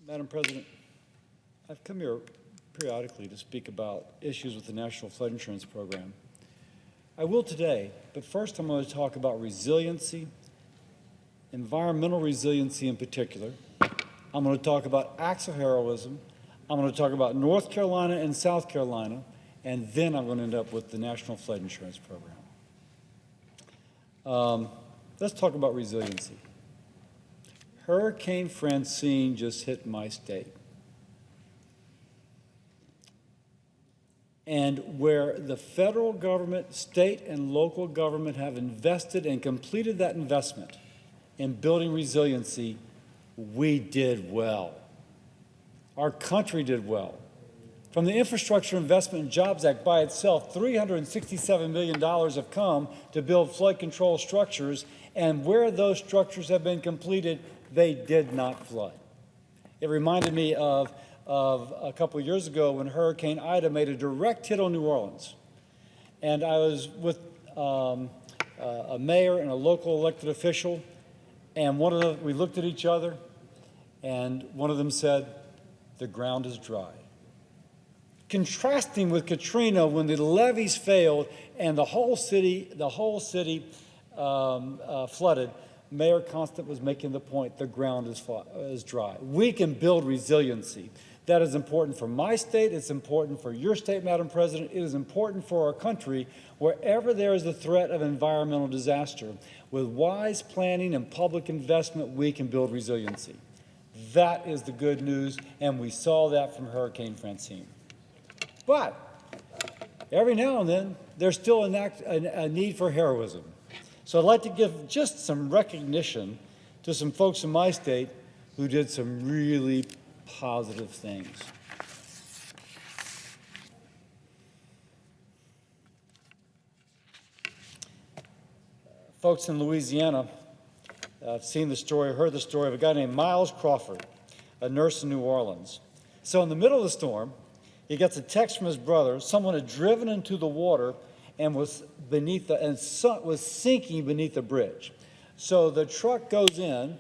Madam President, I've come here periodically to speak about issues with the National Flood Insurance Program. I will today, but first I'm going to talk about resiliency, environmental resiliency in particular. I'm going to talk about acts of heroism. I'm going to talk about North Carolina and South Carolina, and then I'm going to end up with the National Flood Insurance Program. Let's talk about resiliency. Hurricane Francine just hit my state. And where the federal government, state and local government have invested and completed that investment in building resiliency, we did well. Our country did well. From the Infrastructure Investment and Jobs Act by itself, $367 million have come to build flood control structures, and where those structures have been completed, they did not flood. It reminded me of a couple of years ago when Hurricane Ida made a direct hit on New Orleans. And I was with a mayor and a local elected official, and we looked at each other, and one of them said, "The ground is dry." Contrasting with Katrina, when the levees failed and the whole city flooded, Mayor Constant was making the point, the ground is dry. We can build resiliency. That is important for my state. It's important for your state, Madam President. It is important for our country. Wherever there is a threat of environmental disaster, with wise planning and public investment, we can build resiliency. That is the good news, and we saw that from Hurricane Francine. But every now and then, there's still a need for heroism. So I'd like to give just some recognition to some folks in my state who did some really positive things. Folks in Louisiana, I've seen the story, heard the story of a guy named Miles Crawford, a nurse in New Orleans. So in the middle of the storm, he gets a text from his brother. Someone had driven into the water and was sinking beneath the bridge. So the truck goes in,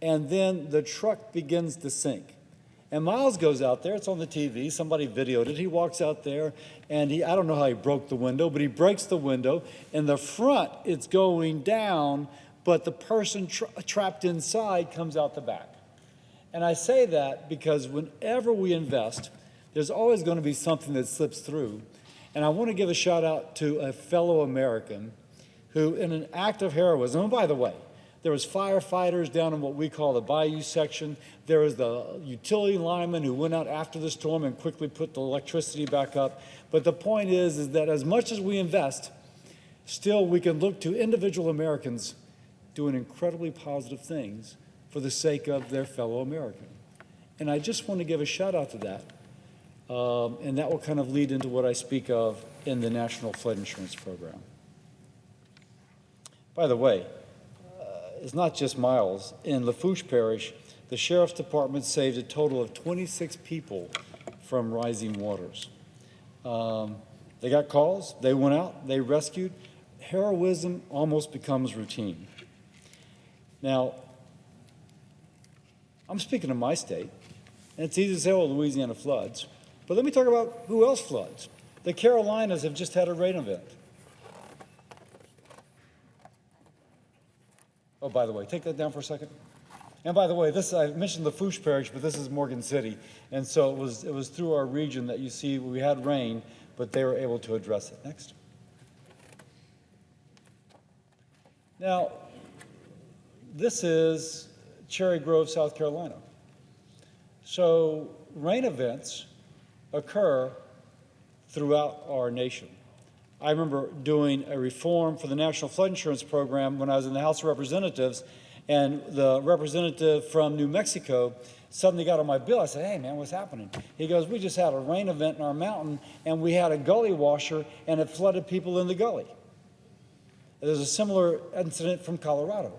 and then the truck begins to sink. And Miles goes out there. It's on the TV. Somebody videoed it. He walks out there, and I don't know how he broke the window, but he breaks the window. In the front, it's going down, but the person trapped inside comes out the back. And I say that because whenever we invest, there's always going to be something that slips through. And I want to give a shout out to a fellow American who, in an act of heroism, and by the way, there was firefighters down in what we call the Bayou section. There was the utility lineman who went out after the storm and quickly put the electricity back up. But the point is that as much as we invest, still we can look to individual Americans doing incredibly positive things for the sake of their fellow American. And I just want to give a shout out to that. And that will kind of lead into what I speak of in the National Flood Insurance Program. By the way, it's not just Miles. In Lafourche Parish, the Sheriff's Department saved a total of 26 people from rising waters. They got calls, they went out, they rescued. Heroism almost becomes routine. Now, I'm speaking of my state, and it's easy to say, oh, Louisiana floods. But let me talk about who else floods. The Carolinas have just had a rain event. Oh, by the way, take that down for a second. And by the way, I mentioned Lafourche Parish, but this is Morgan City. And so it was through our region that you see we had rain, but they were able to address it. Next. Now, this is Cherry Grove, South Carolina. So rain events occur throughout our nation. I remember doing a reform for the National Flood Insurance Program when I was in the House of Representatives, and the representative from New Mexico suddenly got on my bill. I said, hey, man, what's happening? He goes, we just had a rain event in our mountain, and we had a gully washer, and it flooded people in the gully. There's a similar incident from Colorado.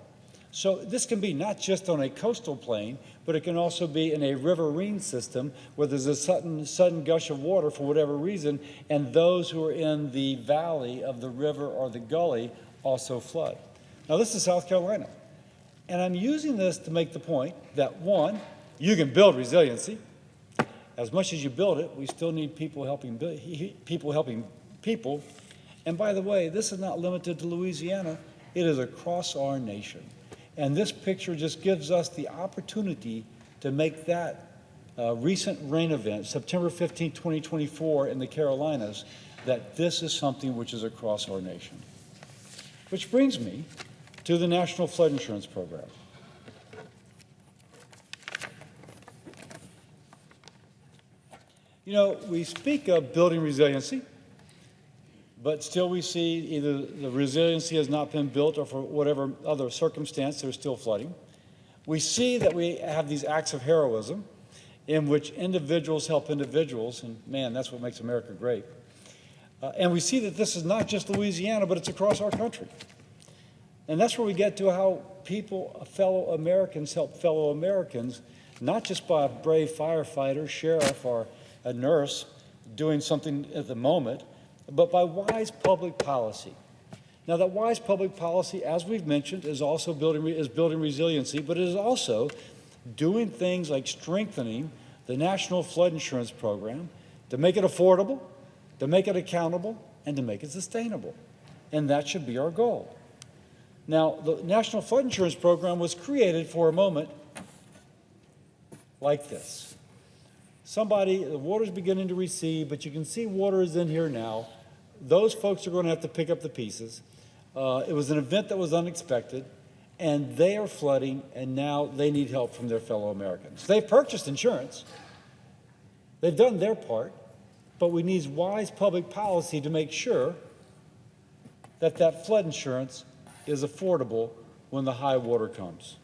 So this can be not just on a coastal plain, but it can also be in a riverine system where there's a sudden gush of water for whatever reason, and those who are in the valley of the river or the gully also flood. Now this is South Carolina. And I'm using this to make the point that, one, You can build resiliency. As much as you build it, we still need people helping people. And by the way, this is not limited to Louisiana. It is across our nation. And this picture just gives us the opportunity to make that recent rain event, September 15, 2024 in the Carolinas, that this is something which is across our nation. Which brings me to the National Flood Insurance Program. You know, we speak of building resiliency, but still we see either the resiliency has not been built or for whatever other circumstance there's still flooding. We see that we have these acts of heroism in which individuals help individuals, and man, that's what makes America great. And we see that this is not just Louisiana, but it's across our country. And that's where we get to how people, fellow Americans, help fellow Americans, not just by a brave firefighter, sheriff, or a nurse doing something at the moment, but by wise public policy. Now, that wise public policy, as we've mentioned, is also building resiliency, but it is also doing things like strengthening the National Flood Insurance Program to make it affordable, to make it accountable, and to make it sustainable. And that should be our goal. Now, the National Flood Insurance Program was created for a moment like this. The water's beginning to recede, but you can see water is in here now. Those folks are going to have to pick up the pieces. It was an event that was unexpected, and they are flooding, and now they need help from their fellow Americans. They've purchased insurance. They've done their part, but we need wise public policy to make sure that that flood insurance is affordable when the high water comes.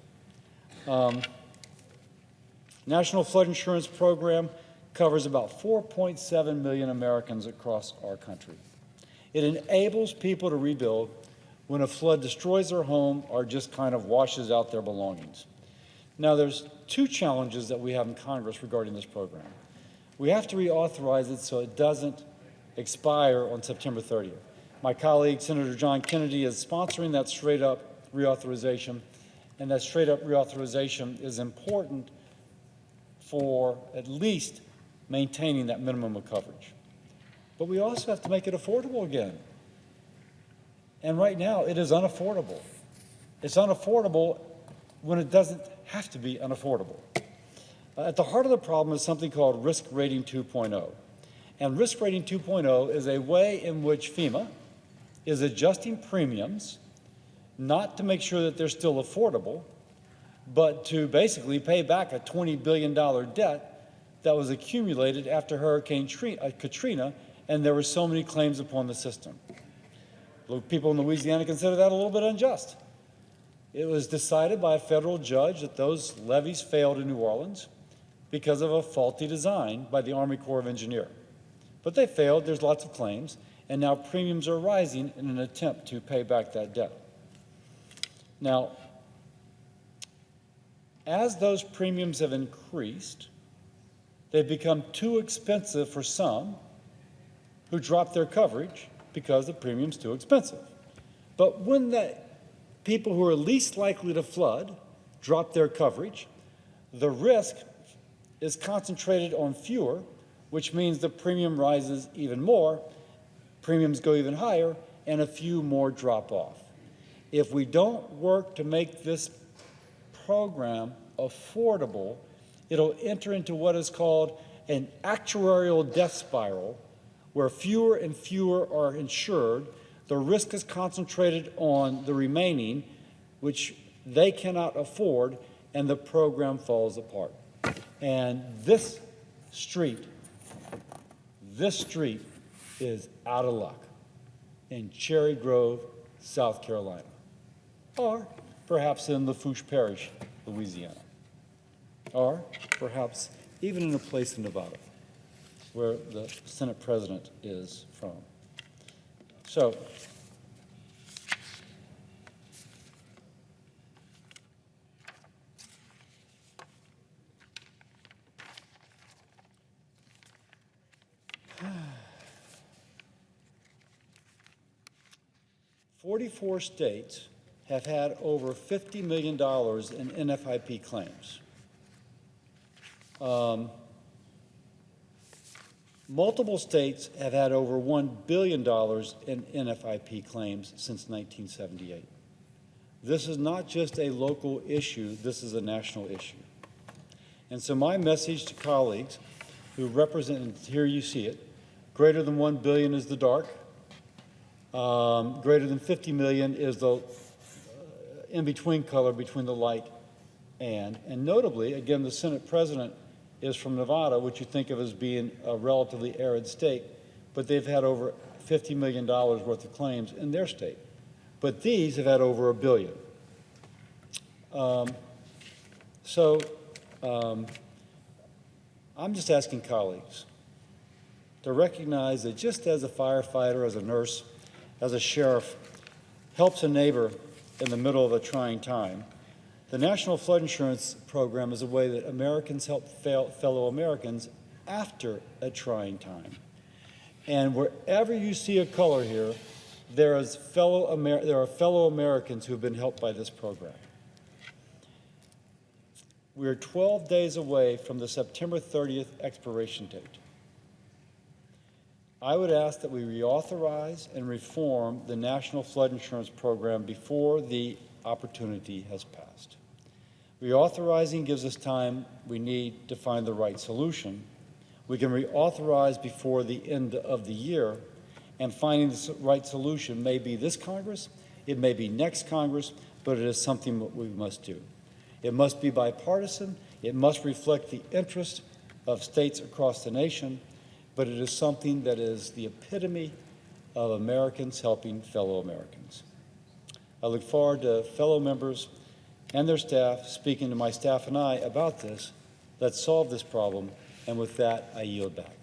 National Flood Insurance Program covers about 4.7 million Americans across our country. It enables people to rebuild when a flood destroys their home or just kind of washes out their belongings. Now, there's two challenges that we have in Congress regarding this program. We have to reauthorize it so it doesn't expire on September 30th. My colleague, Senator John Kennedy, is sponsoring that straight-up reauthorization, and that straight-up reauthorization is important for at least maintaining that minimum of coverage. But we also have to make it affordable again. And right now, it is unaffordable. It's unaffordable when it doesn't have to be unaffordable. At the heart of the problem is something called Risk Rating 2.0. And Risk Rating 2.0 is a way in which FEMA is adjusting premiums, not to make sure that they're still affordable, but to basically pay back a $20 billion debt that was accumulated after Hurricane Katrina, and there were so many claims upon the system. People in Louisiana consider that a little bit unjust. It was decided by a federal judge that those levees failed in New Orleans because of a faulty design by the Army Corps of Engineers. But they failed, there's lots of claims, and now premiums are rising in an attempt to pay back that debt. Now, as those premiums have increased, they've become too expensive for some who drop their coverage because the premium's too expensive. But when the people who are least likely to flood drop their coverage, the risk is concentrated on fewer, which means the premium rises even more, premiums go even higher, and a few more drop off. If we don't work to make this program affordable, it'll enter into what is called an actuarial death spiral, where fewer and fewer are insured. The risk is concentrated on the remaining, which they cannot afford, and the program falls apart. And this street is out of luck in Cherry Grove, South Carolina, or perhaps in Lafourche Parish, Louisiana, or perhaps even in a place in Nevada where the Senate President is from. So, "44 states have had over $50 million in NFIP claims. Multiple states have had over $1 billion in NFIP claims since 1978. This is not just a local issue, this is a national issue. And so my message to colleagues who represent, and here you see it, greater than 1 billion is the dark, greater than 50 million is the in-between color between the light and notably, again, the Senate President is from Nevada, which you think of as being a relatively arid state, but they've had over $50 million worth of claims in their state. But these have had over $1 billion. I'm just asking colleagues to recognize that just as a firefighter, as a nurse, as a sheriff helps a neighbor in the middle of a trying time, the National Flood Insurance Program is a way that Americans help fellow Americans after a trying time. And wherever you see a color here, there are fellow Americans who have been helped by this program. We are 12 days away from the September 30th expiration date. I would ask that we reauthorize and reform the National Flood Insurance Program before the opportunity has passed. Reauthorizing gives us time we need to find the right solution. We can reauthorize before the end of the year, and finding the right solution may be this Congress, it may be next Congress, but it is something that we must do. It must be bipartisan, it must reflect the interest of states across the nation, but it is something that is the epitome of Americans helping fellow Americans. I look forward to fellow members and their staff speaking to my staff and I about this. Let's solve this problem, and with that, I yield back.